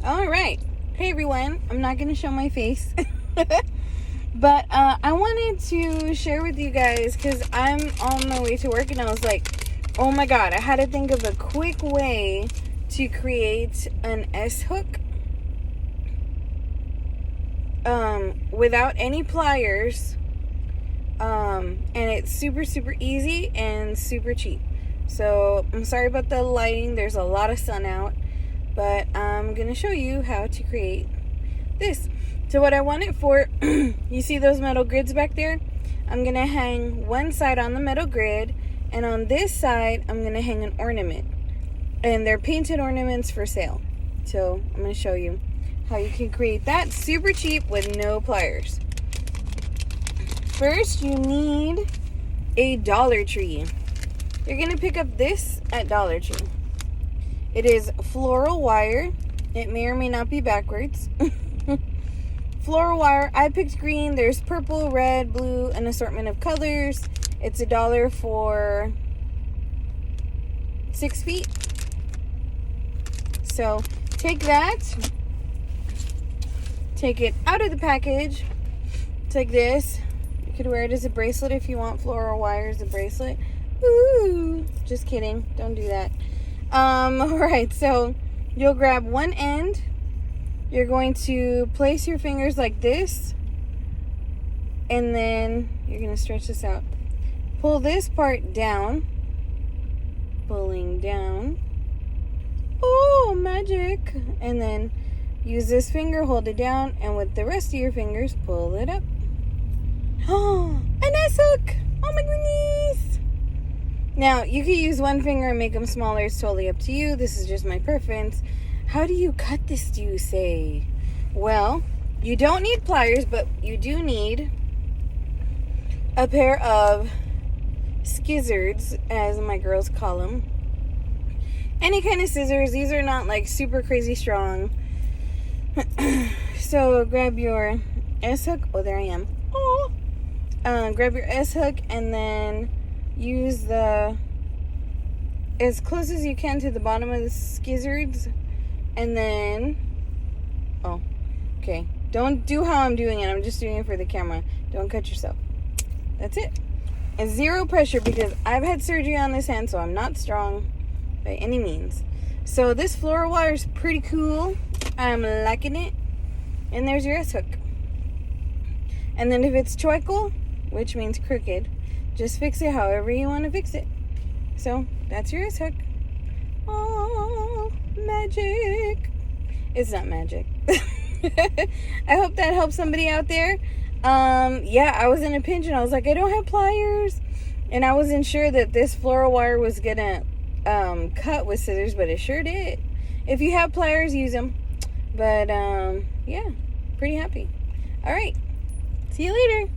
All right. Hey, everyone. I'm not going to show my face. But I wanted to share with you guys because I'm on my way to work and I was like, oh my God, I had to think of a quick way to create an S-hook without any pliers. And it's super easy and super cheap. So I'm sorry about the lighting. There's a lot of sun out. But I'm going to show you how to create this. So what I want it for, you see those metal grids back there? I'm going to hang one side on the metal grid. And on this side, I'm going to hang an ornament. And they're painted ornaments for sale. So I'm going to show you how you can create that super cheap with no pliers. First, you need a Dollar Tree. You're going to pick up this at Dollar Tree. It is floral wire. It may or may not be backwards. Floral wire. I picked green. There's purple, red, blue, an assortment of colors. It's $1 for 6 feet. So take that. Take it out of the package. It's like this. You could wear it as a bracelet if you want floral wire as a bracelet. Ooh, just kidding. Don't do that. Alright, so you'll grab one end. You're going to place your fingers like this. And then you're going to stretch this out. Pull this part down. Pulling down. Oh, magic. And then use this finger, hold it down, and with the rest of your fingers, pull it up. Oh, an S-hook. Oh my goodness. Now, you could use one finger and make them smaller. It's totally up to you. This is just my preference. How do you cut this, do you say? Well, you don't need pliers, but you do need a pair of skizzards, as my girls call them. Any kind of scissors. These are not like super crazy strong. So grab your S-hook. Oh, there I am. Oh. Grab your S-hook and then use the as close as you can to the bottom of the skizzards, and then okay, don't do how I'm doing it. I'm just doing it for the camera. Don't cut yourself. That's it. And zero pressure because I've had surgery on this hand, so I'm not strong by any means. So this floral wire is pretty cool. I'm liking it. And there's your S-hook. And then if it's chueco, which means crooked, just fix it however you want to fix it. So that's your S-hook. Oh, magic. It's not magic. I hope that helps somebody out there. Yeah, I was in a pinch and I was like, I don't have pliers. And I wasn't sure that this floral wire was going to cut with scissors, but it sure did. If you have pliers, use them. But, yeah, pretty happy. All right. See you later.